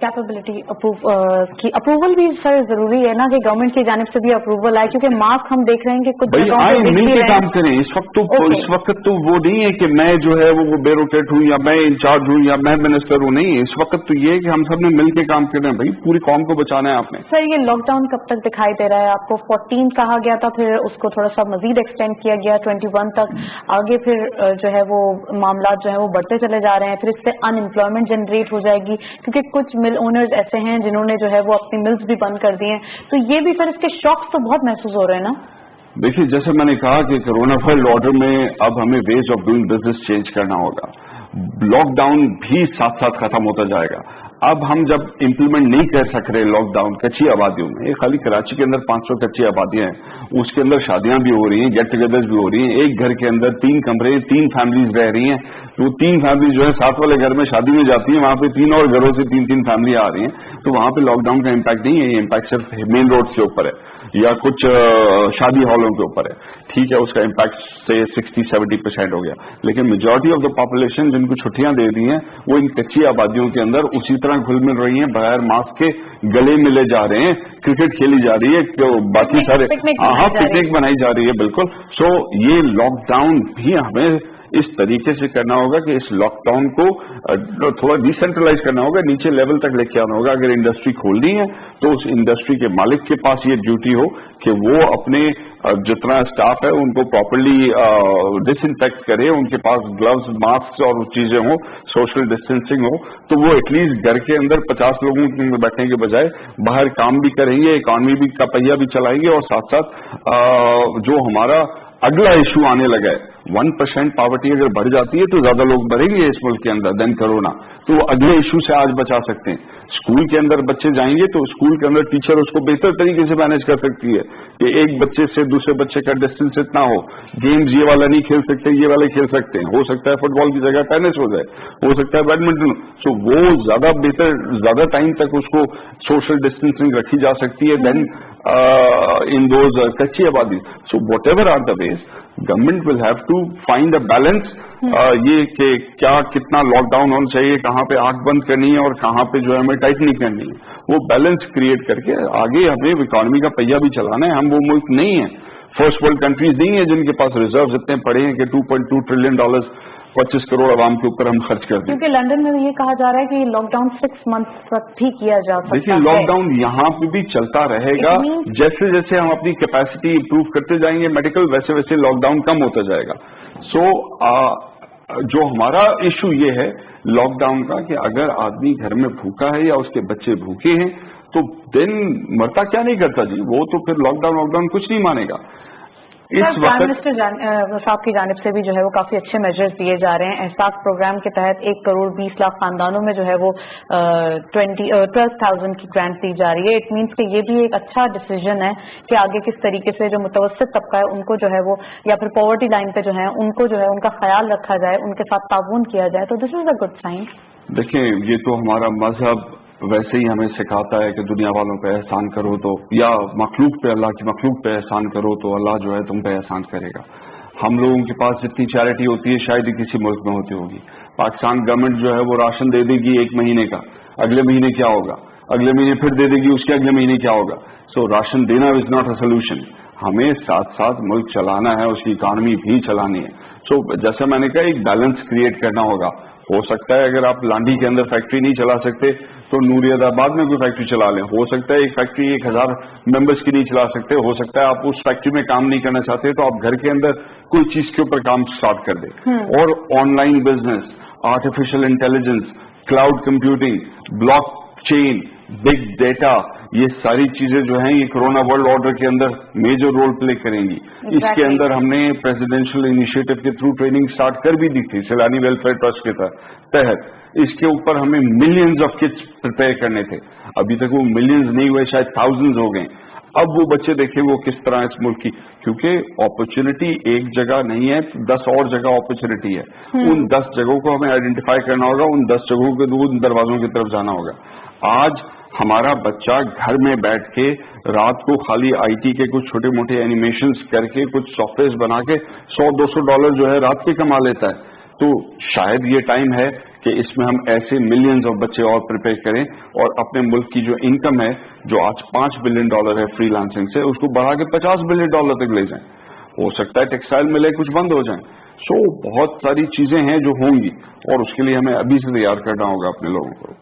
Capability approval भी sir जरूरी है ना कि गवर्नमेंट की जानिब से भी अप्रूवल आए, क्योंकि मास्क हम देख रहे हैं कि कुछ मिल के काम करें। इस वक्त तो वो नहीं है कि मैं जो है वो ब्यूरोक्रेट हूँ या मैं इंचार्ज हूँ या मैं मिनिस्टर हूँ, नहीं। इस वक्त तो ये है कि हम सब ने मिल के काम करना है भाई, पूरी कौम को बचाना है आपने। सर ये लॉकडाउन कब तक दिखाई दे रहा है आपको? 14 कहा गया था, फिर उसको थोड़ा सा मजीद एक्सटेंड किया गया 21 तक, आगे फिर जो है वो मामला जो है वो बढ़ते चले जा रहे हैं, फिर इससे अनएम्प्लॉयमेंट जनरेट हो जाएगी, क्योंकि कुछ मिल ओनर्स ऐसे हैं जिन्होंने जो है वो अपनी मिल्स भी बंद कर दी हैं। तो ये भी सर इसके शॉक्स तो बहुत महसूस हो रहे हैं ना? देखिए, जैसे मैंने कहा कि कोरोना वर्ल्ड ऑर्डर में अब हमें ways of doing business change करना होगा। लॉकडाउन भी साथ साथ खत्म होता जाएगा। अब हम जब इम्प्लीमेंट नहीं कर सक रहे लॉकडाउन कच्ची आबादियों में, खाली कराची के अंदर 500 कच्ची आबादियां हैं, उसके अंदर शादियां भी हो रही हैं, गेट टुगेदर्स भी हो रही हैं, एक घर के अंदर 3 कमरे 3 फैमिलीज रह रही हैं, वो 3 फैमिली जो है साथ वाले घर में शादी में जाती हैं, वहां पे 3 और घरों से 3 फैमिलियां आ रही हैं, तो वहां पे लॉकडाउन का इम्पैक्ट नहीं है। ये इम्पैक्ट सिर्फ मेन रोड के ऊपर है या कुछ शादी हॉलों के ऊपर है, ठीक है, उसका इम्पैक्ट से 60-70% हो गया। लेकिन मेजॉरिटी ऑफ द पॉपुलेशन जिनको छुट्टियां दे दी हैं वो इन कच्ची आबादियों के अंदर उसी तरह घुल मिल रही हैं, बगैर मास्क के गले मिले जा रहे हैं, क्रिकेट खेली जा रही है, बाकी सारे पिकनिक बनाई जा रही है, बिल्कुल। सो ये लॉकडाउन भी हमें इस तरीके से करना होगा कि इस लॉकडाउन को थोड़ा डिसेंट्रलाइज करना होगा, नीचे लेवल तक लेके आना होगा। अगर इंडस्ट्री खोलनी है तो उस इंडस्ट्री के मालिक के पास ये ड्यूटी हो कि वो अपने जितना स्टाफ है उनको प्रॉपर्ली डिसइंफेक्ट करे, उनके पास ग्लव्स, मास्क और चीजें हो, सोशल डिस्टेंसिंग हो, तो वो एटलीस्ट घर के अंदर 50 लोगों में बैठने के बजाय बाहर काम भी करेंगे, इकॉनमी भी का पहिया भी चलाएंगे, और साथ साथ जो हमारा अगला इशू आने लगा है 1% पॉवर्टी अगर बढ़ जाती है तो ज्यादा लोग बढ़ेंगे इस मुल्क के अंदर देन कोरोना, तो वो अगले इशू से आज बचा सकते हैं। स्कूल के अंदर बच्चे जाएंगे तो स्कूल के अंदर टीचर उसको बेहतर तरीके से मैनेज कर सकती है कि एक बच्चे से दूसरे बच्चे का डिस्टेंस इतना हो, गेम्स ये वाला नहीं खेल सकते, ये वाले खेल सकते हैं, हो सकता है फुटबॉल की जगह टेनिस हो जाए, हो सकता है बैडमिंटन। सो वो ज्यादा बेहतर, ज्यादा टाइम तक उसको सोशल डिस्टेंसिंग रखी जा सकती है देन in those कच्ची आबादी। So whatever are the ways, government will have to find a balance। ये कि क्या कितना लॉकडाउन होना चाहिए, कहाँ पे आंख बंद करनी है और कहाँ पे जो है हमें टाइटनिंग करनी है, वो बैलेंस क्रिएट करके आगे हमें इकोनॉमी का पहिया भी चलाना है। हम वो मुल्क नहीं है, फर्स्ट वर्ल्ड कंट्रीज नहीं है जिनके पास रिजर्व इतने पड़े हैं कि $2.2 ट्रिलियन 25 करोड़ आवाम के ऊपर हम खर्च कर दें। क्योंकि लंदन में ये कहा जा रहा है कि लॉकडाउन 6 मंथ तक भी किया जा सकता है। देखिए, लॉकडाउन यहाँ पे भी चलता रहेगा, जैसे जैसे हम अपनी कैपेसिटी इंप्रूव करते जाएंगे मेडिकल, वैसे वैसे लॉकडाउन कम होता जाएगा। सो जो हमारा इशू ये है लॉकडाउन का कि अगर आदमी घर में भूखा है या उसके बच्चे भूखे हैं तो दिन मरता क्या नहीं करता जी, वो तो फिर लॉकडाउन कुछ नहीं मानेगा। प्राइम मिनिस्टर साहब की जानिब से भी जो है वो काफी अच्छे मेजर्स दिए जा रहे हैं। एहसास प्रोग्राम के तहत 1 करोड़ 20 लाख खानदानों में जो है वो 12,000 की ग्रांट दी जा रही है। इट मीन्स कि ये भी एक अच्छा डिसीजन है कि आगे किस तरीके से जो मुतवस्सित तबका है उनको जो है वो, या फिर पॉवर्टी लाइन पे जो है उनको जो है उनका ख्याल रखा जाए, उनके साथ ताउन किया जाए, तो this is a good sign. देखिए, ये तो हमारा मजहब वैसे ही हमें सिखाता है कि दुनिया वालों पे एहसान करो तो, या मखलूक पे, अल्लाह की मखलूक पे एहसान करो तो अल्लाह जो है तुम पे एहसान करेगा। हम लोगों के पास जितनी चैरिटी होती है शायद ही किसी मुल्क में होती होगी। पाकिस्तान गवर्नमेंट जो है वो राशन दे देगी 1 महीने का, अगले महीने क्या होगा, अगले महीने फिर दे देगी, उसके अगले महीने क्या होगा। सो राशन देना इज नॉट अ सोल्यूशन। हमें साथ साथ मुल्क चलाना है, उसकी इकॉनमी भी चलानी है। सो जैसे मैंने कहा, एक बैलेंस क्रिएट करना होगा। हो सकता है अगर आप लांडी के अंदर फैक्ट्री नहीं चला सकते तो नूरियादाबाद में कोई फैक्ट्री चला लें। हो सकता है एक फैक्ट्री 1000 मेंबर्स की नहीं चला सकते, हो सकता है आप उस फैक्ट्री में काम नहीं करना चाहते तो आप घर के अंदर कोई चीज के ऊपर काम स्टार्ट कर दें। और online business, artificial intelligence, cloud computing, block chain, big data, ये सारी चीजें जो हैं ये कोरोना वर्ल्ड ऑर्डर के अंदर मेजर रोल प्ले करेंगी। इसके अंदर हमने प्रेसिडेंशियल इनिशिएटिव के थ्रू ट्रेनिंग स्टार्ट कर भी दी थी सैलानी वेलफेयर ट्रस्ट के तहत। इसके ऊपर हमें मिलियंस ऑफ किट्स प्रिपेयर करने थे, अभी तक वो मिलियंस नहीं हुए, शायद थाउजेंड्स हो गए। अब वो बच्चे देखें वो किस तरह इस मुल्क की, क्योंकि अपॉर्चुनिटी एक जगह नहीं है, 10 और जगह अपॉर्चुनिटी है। उन 10 जगहों को हमें आइडेंटिफाई करना होगा, उन 10 जगहों के उन दरवाजों की तरफ जाना होगा। आज हमारा बच्चा घर में बैठ के रात को खाली आईटी के कुछ छोटे मोटे एनिमेशंस करके कुछ सॉफ्टवेयर बना के $100-200 जो है रात के कमा लेता है। تو شاید یہ ٹائم ہے کہ اس میں ہم ایسے ملینز آف بچے اور پریپیئر کریں اور اپنے ملک کی جو انکم ہے جو آج $5 بلین ہے فری لانسنگ سے اس کو بڑھا کے $50 بلین تک لے جائیں. ہو سکتا ہے ٹیکسٹائل ملے کچھ بند ہو جائیں. بہت ساری چیزیں ہیں جو ہوں گی اور اس کے لیے ہمیں ابھی سے تیار کرنا ہوگا اپنے لوگوں کو.